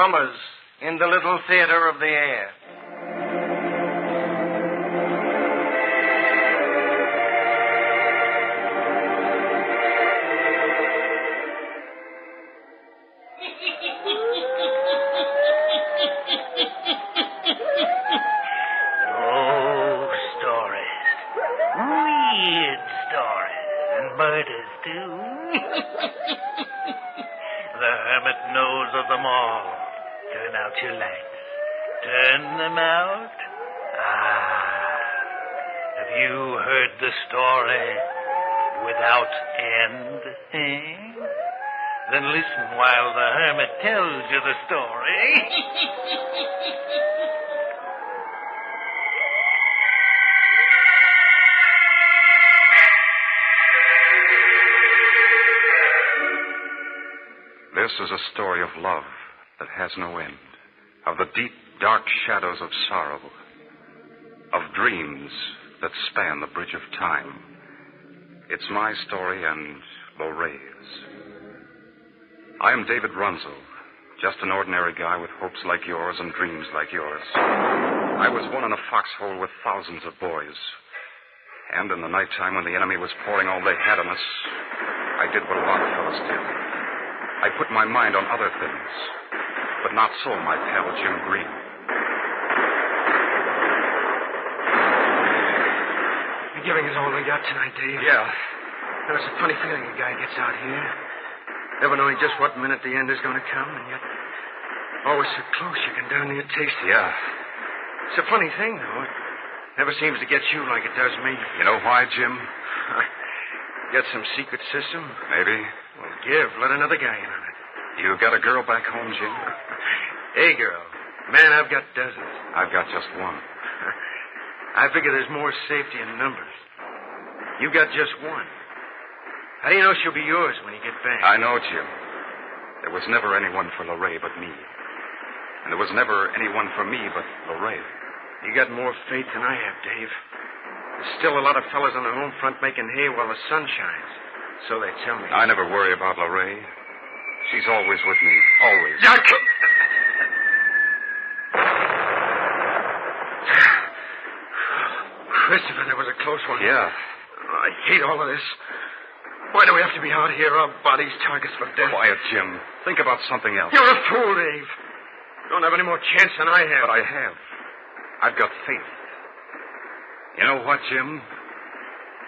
Plumbers in the little theater of the air. Oh, stories. Weird stories. And murders, too. The hermit knows of them all. Turn out your lights. Turn them out. Have you heard the story without end, eh? Then listen while the hermit tells you the story. This is a story of love that has no end, of the deep, dark shadows of sorrow, of dreams that span the bridge of time. It's my story and Lorraine's. I am David Runzel, just an ordinary guy with hopes like yours and dreams like yours. I was born in a foxhole with thousands of boys. And in the nighttime when the enemy was pouring all they had on us, I did what a lot of fellas did. I put my mind on other things, but not so my pal Jim Green. You're giving us all we got tonight, Dave. Yeah. There's a funny feeling a guy gets out here, never knowing just what minute the end is going to come, and yet always so close you can darn near taste it. Yeah. It's a funny thing, though. It never seems to get you like it does me. You know why, Jim? Got some secret system? Maybe. Well, let another guy in on it. You got a girl back home, Jim? Hey, girl. Man, I've got dozens. I've got just one. I figure there's more safety in numbers. You got just one. How do you know she'll be yours when you get back? I know, Jim. There was never anyone for Lorraine but me. And there was never anyone for me but Lorraine. You got more faith than I have, Dave. There's still a lot of fellas on the home front making hay while the sun shines. So they tell me. I never worry about Lorraine. She's always with me. Always. Christopher, that was a close one. Yeah. I hate all of this. Why do we have to be out here, our bodies targets for death? Quiet, Jim. Think about something else. You're a fool, Dave. You don't have any more chance than I have. But I have. I've got faith. You know what, Jim?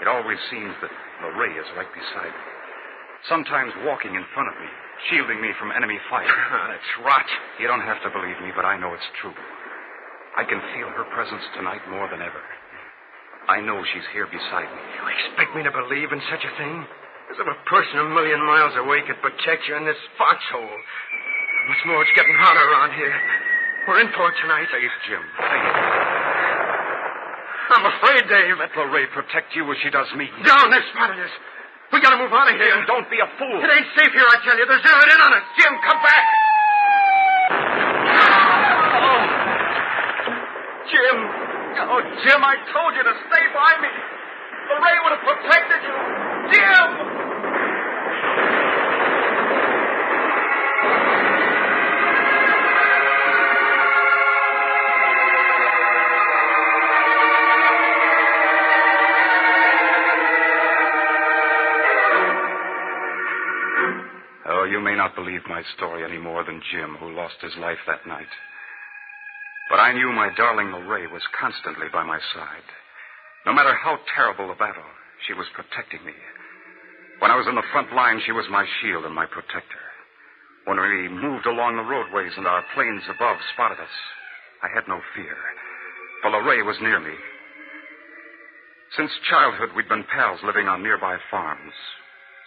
It always seems that Lorraine is right beside me. Sometimes walking in front of me, shielding me from enemy fire. That's rot. You don't have to believe me, but I know it's true. I can feel her presence tonight more than ever. I know she's here beside me. You expect me to believe in such a thing? As if a person a million miles away could protect you in this foxhole. What's more, it's getting hotter around here. We're in for it tonight. Faith, Jim. Faith. I'm afraid, Dave. Let Lorraine protect you as she does me. Down, they've spotted us. We gotta move out of here. Jim, don't be a fool. It ain't safe here, I tell you. They're zeroed in on us. Jim, come back. Oh. Jim. Oh, Jim, I told you to stay by me. Lorraine would have protected you. Jim! Oh, you may not believe my story any more than Jim, who lost his life that night. But I knew my darling Lorraine was constantly by my side. No matter how terrible the battle, she was protecting me. When I was in the front line, she was my shield and my protector. When we moved along the roadways and our planes above spotted us, I had no fear, for Lorraine was near me. Since childhood, we'd been pals living on nearby farms.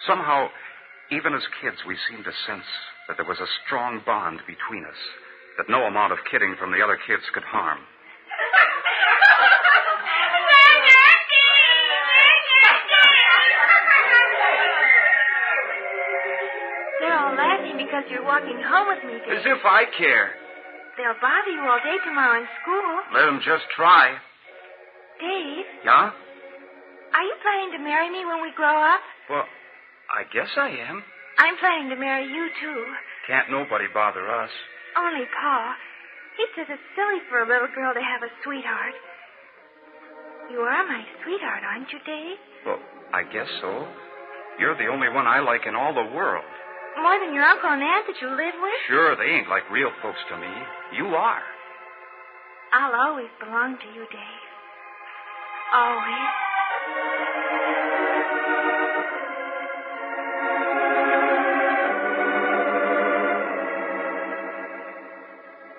Somehow, even as kids, we seemed to sense that there was a strong bond between us that no amount of kidding from the other kids could harm. They're all laughing because you're walking home with me, Dave. As if I care. They'll bother you all day tomorrow in school. Let them just try. Dave, Yeah? are you planning to marry me when we grow up? Well, I guess I am. I'm planning to marry you, too. Can't nobody bother us. Only Pa. He says it's silly for a little girl to have a sweetheart. You are my sweetheart, aren't you, Dave? Well, I guess so. You're the only one I like in all the world. More than your uncle and aunt that you live with? Sure, they ain't like real folks to me. You are. I'll always belong to you, Dave. Always.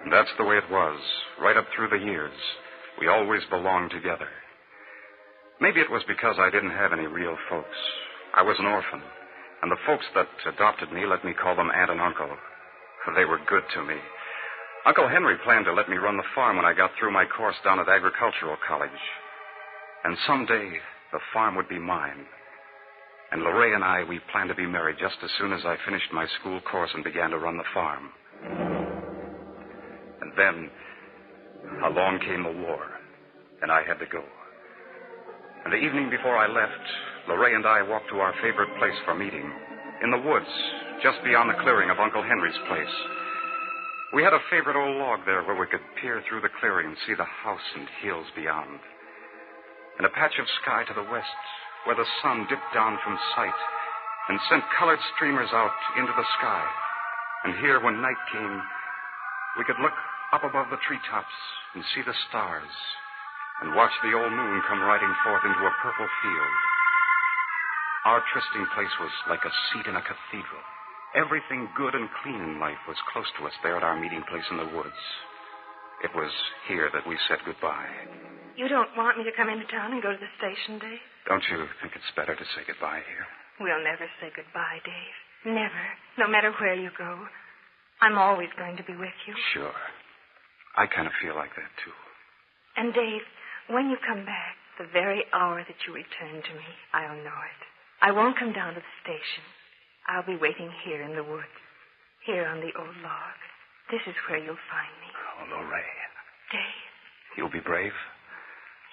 And that's the way it was, right up through the years. We always belonged together. Maybe it was because I didn't have any real folks. I was an orphan, and the folks that adopted me let me call them aunt and uncle. They were good to me. Uncle Henry planned to let me run the farm when I got through my course down at agricultural college. And someday, the farm would be mine. And Lorraine and I, we planned to be married just as soon as I finished my school course and began to run the farm. And then, along came the war, and I had to go. And the evening before I left, Lorraine and I walked to our favorite place for meeting, in the woods, just beyond the clearing of Uncle Henry's place. We had a favorite old log there where we could peer through the clearing and see the house and hills beyond. And a patch of sky to the west, where the sun dipped down from sight and sent colored streamers out into the sky. And here, when night came, we could look up above the treetops and see the stars and watch the old moon come riding forth into a purple field. Our trysting place was like a seat in a cathedral. Everything good and clean in life was close to us there at our meeting place in the woods. It was here that we said goodbye. You don't want me to come into town and go to the station, Dave? Don't you think it's better to say goodbye here? We'll never say goodbye, Dave. Never. No matter where you go. I'm always going to be with you. Sure. I kind of feel like that, too. And, Dave, when you come back, the very hour that you return to me, I'll know it. I won't come down to the station. I'll be waiting here in the woods, here on the old log. This is where you'll find me. Oh, Lorraine. Dave. You'll be brave?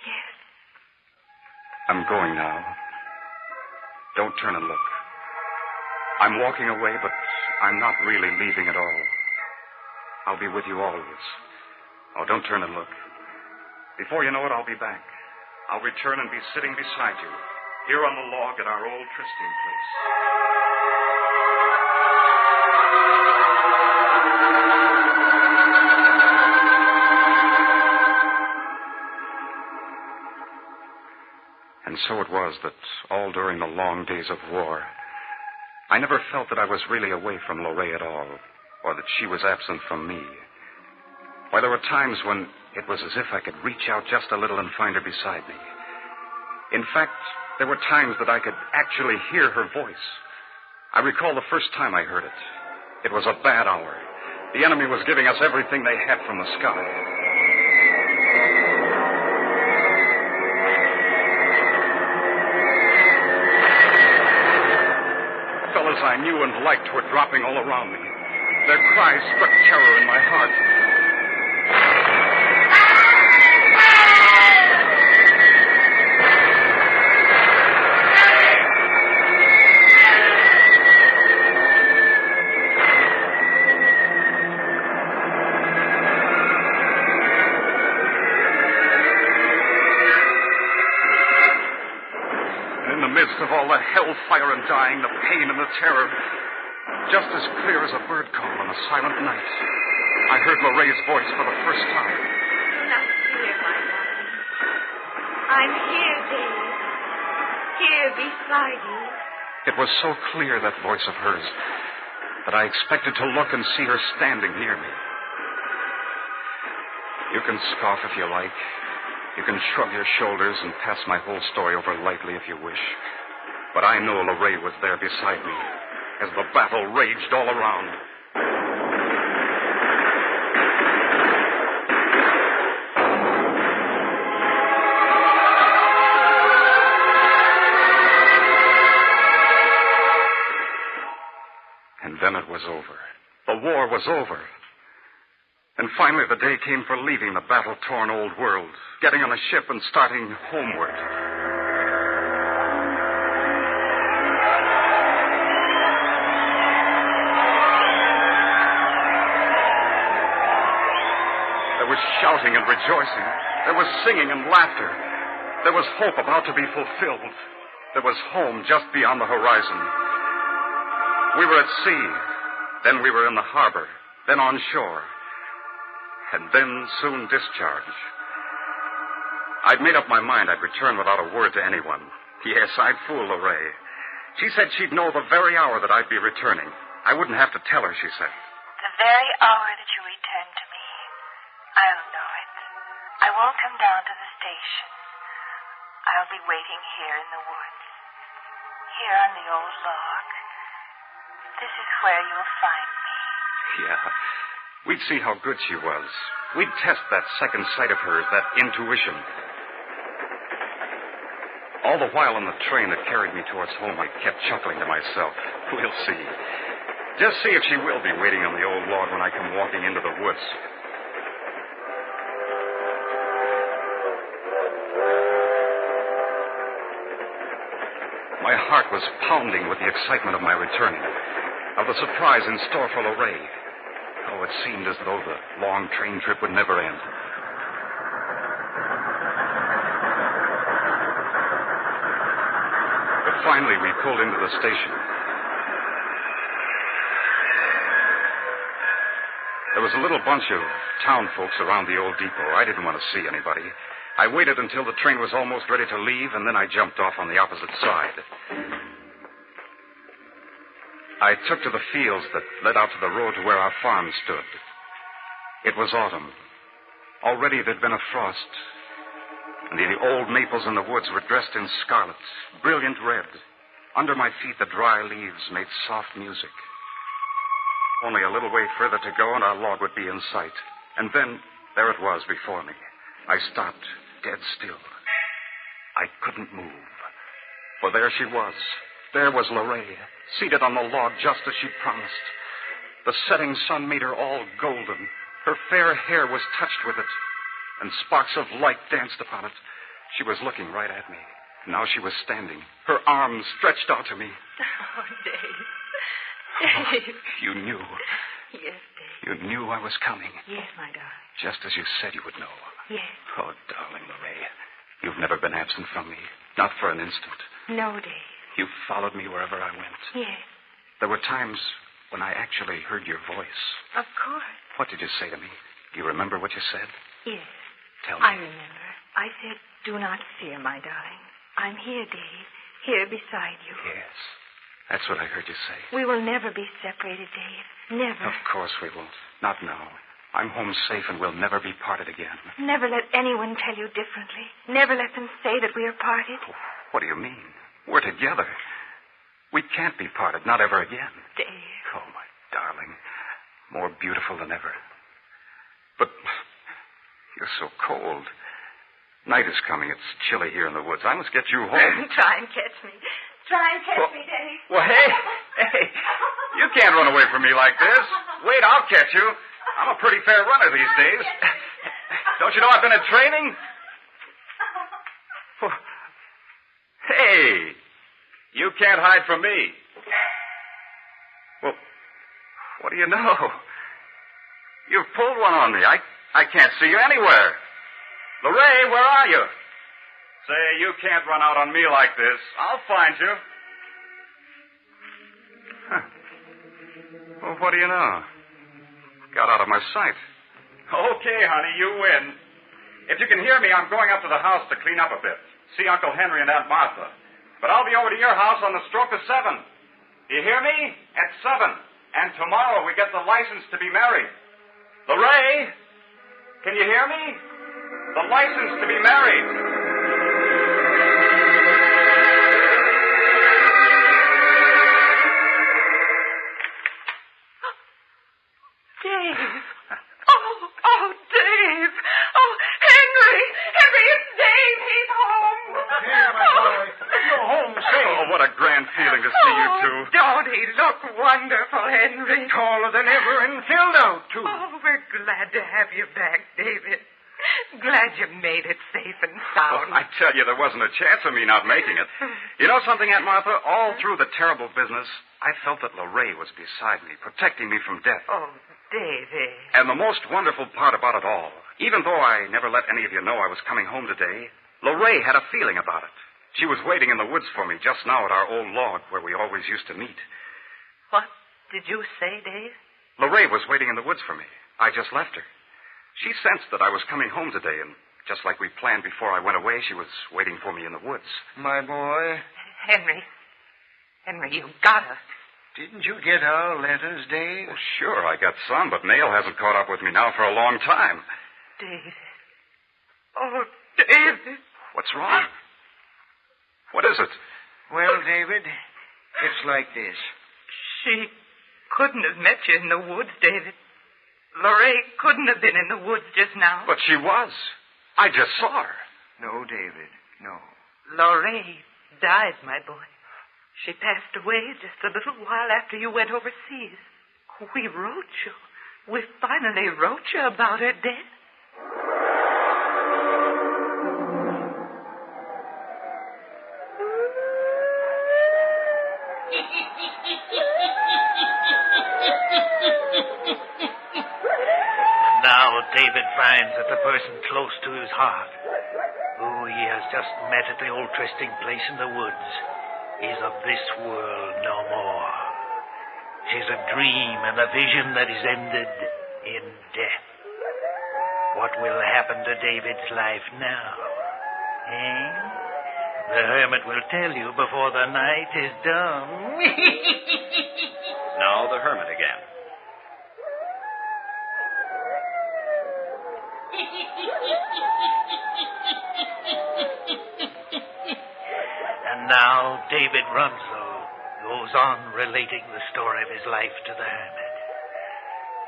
Yes. I'm going now. Don't turn and look. I'm walking away, but I'm not really leaving at all. I'll be with you always. Oh, don't turn and look. Before you know it, I'll be back. I'll return and be sitting beside you, here on the log at our old trysting place. And so it was that all during the long days of war, I never felt that I was really away from Lorraine at all, or that she was absent from me. Why, there were times when it was as if I could reach out just a little and find her beside me. In fact, there were times that I could actually hear her voice. I recall the first time I heard it. It was a bad hour. The enemy was giving us everything they had from the sky. Fellas I knew and liked were dropping all around me. Their cries struck terror in my heart. Of all the hellfire and dying, the pain and the terror, just as clear as a bird call on a silent night, I heard Lorraine's voice for the first time. Do not fear, my darling. I'm here, Dave. Here beside you. It was so clear, that voice of hers, that I expected to look and see her standing near me. You can scoff if you like. You can shrug your shoulders and pass my whole story over lightly if you wish. But I know Lorraine was there beside me as the battle raged all around. And then it was over. The war was over. And finally the day came for leaving the battle-torn old world, getting on a ship and starting homeward. was shouting and rejoicing. There was singing and laughter. There was hope about to be fulfilled. There was home just beyond the horizon. We were at sea. Then we were in the harbor. Then on shore. And then soon discharge. I'd made up my mind I'd return without a word to anyone. Yes, I'd fool Lorraine. She said she'd know the very hour that I'd be returning. I wouldn't have to tell her, she said. The very hour that you return to me, I'll know it. I won't come down to the station. I'll be waiting here in the woods. Here on the old log. This is where you'll find me. Yeah. We'd see how good she was. We'd test that second sight of hers, that intuition. All the while on the train that carried me towards home, I kept chuckling to myself. We'll see. Just see if she will be waiting on the old log when I come walking into the woods. My heart was pounding with the excitement of my returning, of the surprise in store for Lorraine. Oh, it seemed as though the long train trip would never end. But finally, we pulled into the station. There was a little bunch of town folks around the old depot. I didn't want to see anybody. I waited until the train was almost ready to leave, and then I jumped off on the opposite side. I took to the fields that led out to the road to where our farm stood. It was autumn. Already there'd been a frost, and the old maples in the woods were dressed in scarlet, brilliant red. Under my feet, the dry leaves made soft music. Only a little way further to go, and our log would be in sight. And then, there it was before me. I stopped, dead still. I couldn't move. For there she was. There was Lorraine, seated on the log just as she'd promised. The setting sun made her all golden. Her fair hair was touched with it, and sparks of light danced upon it. She was looking right at me. Now she was standing, her arms stretched out to me. Oh, Dave. Dave. You knew. Yes, Dave. You knew I was coming. Yes, my darling. Just as you said you would know. Yes. Oh, darling Lorraine, you've never been absent from me. Not for an instant. No, Dave. You followed me wherever I went. Yes. There were times when I actually heard your voice. Of course. What did you say to me? Do you remember what you said? Yes. Tell me. I remember. I said, do not fear, my darling. I'm here, Dave. Here beside you. Yes. That's what I heard you say. We will never be separated, Dave. Never. Of course we won't. Not now. I'm home safe and we'll never be parted again. Never let anyone tell you differently. Never let them say that we are parted. What do you mean? We're together. We can't be parted, not ever again. Dave. Oh, my darling. More beautiful than ever. But you're so cold. Night is coming. It's chilly here in the woods. I must get you home. Try and catch me. Try and catch me, Dave. Well, hey. You can't run away from me like this. Wait, I'll catch you. I'm a pretty fair runner these days. Don't you know I've been in training? Hey, you can't hide from me. Well, what do you know? You've pulled one on me. I can't see you anywhere. Lorraine, where are you? Say, you can't run out on me like this. I'll find you. Huh. Well, what do you know? Got out of my sight. Okay, honey, you win. If you can hear me, I'm going up to the house to clean up a bit. See Uncle Henry and Aunt Martha. But I'll be over to your house on the stroke of 7. Do you hear me? At 7. And tomorrow we get the license to be married. Lorraine, can you hear me? The license to be married. Dave. Oh, Dave. Oh, Henry. Henry, it's Dave. He's home. Here, my boy. You're home safe. Oh, what a grand feeling to see you two. Don't he look wonderful, Henry? Taller than ever and filled out, too. Oh, we're glad to have you back, David. Glad you made it safe and sound. I tell you, there wasn't a chance of me not making it. You know something, Aunt Martha? All through the terrible business, I felt that Lorraine was beside me, protecting me from death. Oh, David. And the most wonderful part about it all Even though I never let any of you know I was coming home today, Lorraine had a feeling about it. She was waiting in the woods for me just now at our old log where we always used to meet. What did you say, Dave? Lorraine was waiting in the woods for me. I just left her. She sensed that I was coming home today, and just like we planned before I went away, she was waiting for me in the woods. My boy. Henry, you gotta. Didn't you get our letters, Dave? Well, sure, I got some, but mail hasn't caught up with me now for a long time. David. Oh, David. What's wrong? What is it? Well, David, it's like this. She couldn't have met you in the woods, David. Lorraine couldn't have been in the woods just now. But she was. I just saw her. No, David, no. Lorraine died, my boy. She passed away just a little while after you went overseas. We wrote you. We finally wrote you about her death. And now David finds that the person close to his heart, who he has just met at the old trysting place in the woods, is of this world no more. She's a dream and a vision that is ended in death. What will happen to David's life now? The hermit will tell you before the night is done. Now the hermit again. And now David Runsell goes on relating the story of his life to the hermit.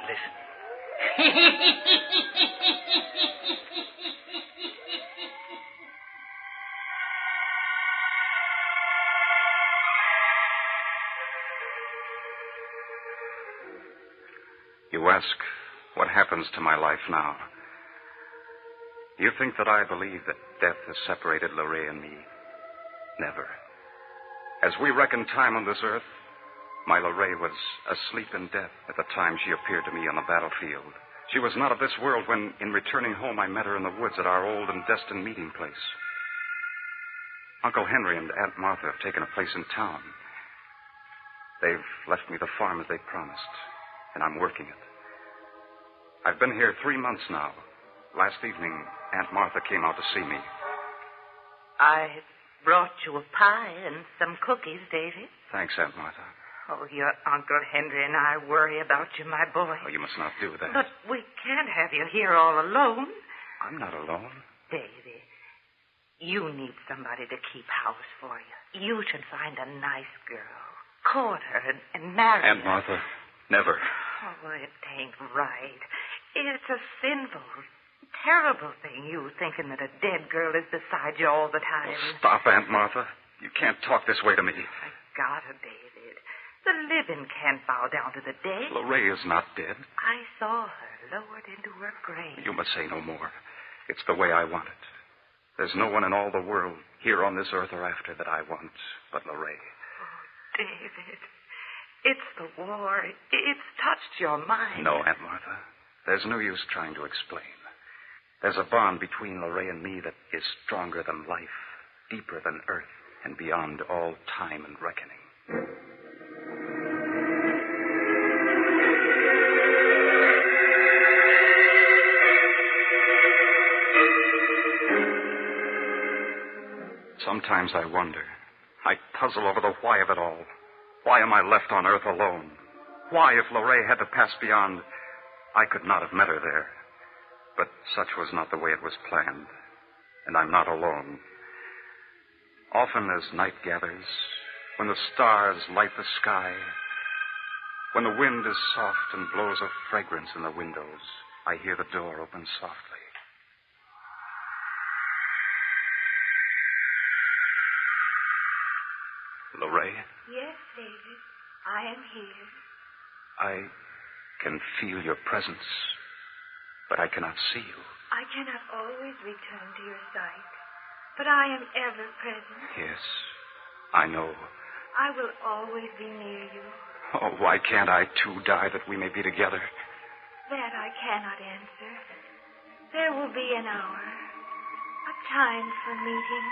Listen. You ask, what happens to my life now? You think that I believe that death has separated Lorraine and me? Never. As we reckon time on this earth, my Lorraine was asleep in death at the time she appeared to me on the battlefield. She was not of this world when, in returning home, I met her in the woods at our old and destined meeting place. Uncle Henry and Aunt Martha have taken a place in town. They've left me the farm as they promised, and I'm working it. I've been here 3 months now. Last evening, Aunt Martha came out to see me. I brought you a pie and some cookies, David. Thanks, Aunt Martha. Oh, your Uncle Henry and I worry about you, my boy. Oh, you must not do that. But we can't have you here all alone. I'm not alone. Davy, you need somebody to keep house for you. You should find a nice girl, court her, and marry her. Aunt Martha, never. Oh, it ain't right. It's a sinful, terrible thing, you thinking that a dead girl is beside you all the time. Oh, stop, Aunt Martha. You can't talk this way to me. I got her, David. The living can't bow down to the dead. Lorraine is not dead. I saw her lowered into her grave. You must say no more. It's the way I want it. There's no one in all the world, here on this earth or after, that I want but Lorraine. Oh, David, it's the war. It's touched your mind. No, Aunt Martha. There's no use trying to explain. There's a bond between Lorraine and me that is stronger than life, deeper than earth, and beyond all time and reckoning. Sometimes I wonder. I puzzle over the why of it all. Why am I left on earth alone? Why, if Lorraine had to pass beyond, I could not have met her there. But such was not the way it was planned. And I'm not alone. Often as night gathers, when the stars light the sky, when the wind is soft and blows a fragrance in the windows, I hear the door open softly. Lorraine? Yes, David. I am here. I can feel your presence, but I cannot see you. I cannot always return to your sight, but I am ever present. Yes, I know. I will always be near you. Oh, why can't I, too, die that we may be together? That I cannot answer. There will be an hour, a time for meeting.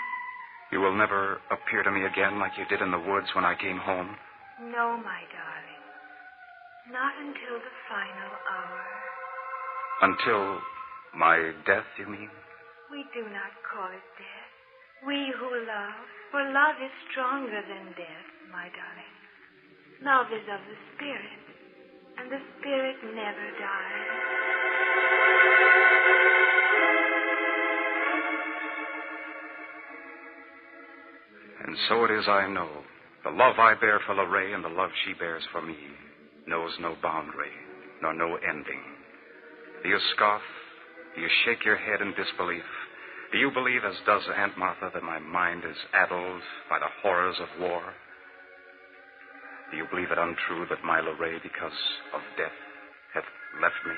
You will never appear to me again like you did in the woods when I came home? No, my darling. Not until the final hour. Until my death, you mean? We do not call it death. We who love, for love is stronger than death, my darling. Love is of the spirit, and the spirit never dies. And so it is I know. The love I bear for Lorraine and the love she bears for me knows no boundary, nor no ending. Do you scoff? Do you shake your head in disbelief? Do you believe, as does Aunt Martha, that my mind is addled by the horrors of war? Do you believe it untrue that my Lorraine, because of death, hath left me?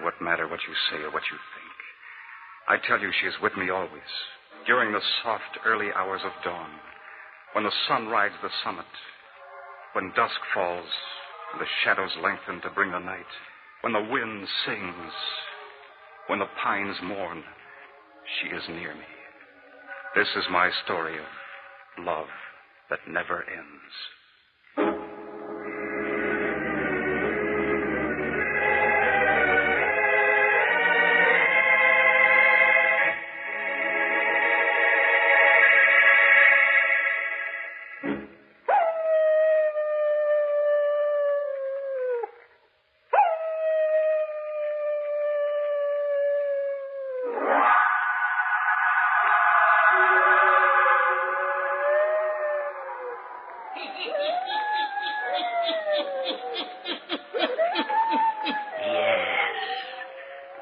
What matter what you say or what you think? I tell you she is with me always, during the soft, early hours of dawn, when the sun rides the summit, when dusk falls and the shadows lengthen to bring the night, when the wind sings, when the pines mourn, she is near me. This is my story of love that never ends.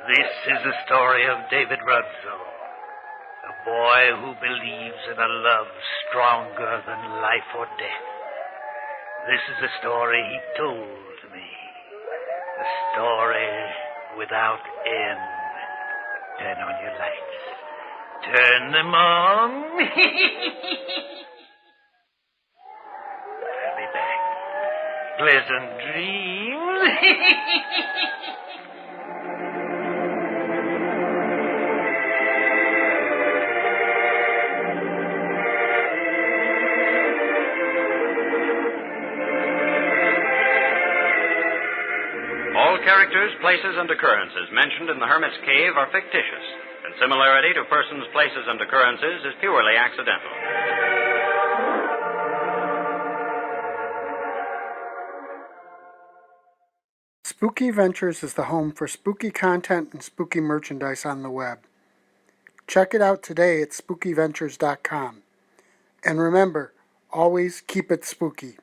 This is the story of David Rudzo, a boy who believes in a love stronger than life or death. This is the story he told me, a story without end. Turn on your lights. Turn them on. I'll be back. Pleasant dreams. All characters, places, and occurrences mentioned in the Hermit's Cave are fictitious, and similarity to persons, places, and occurrences is purely accidental. Spooky Ventures is the home for spooky content and spooky merchandise on the web. Check it out today at spookyventures.com. And remember, always keep it spooky.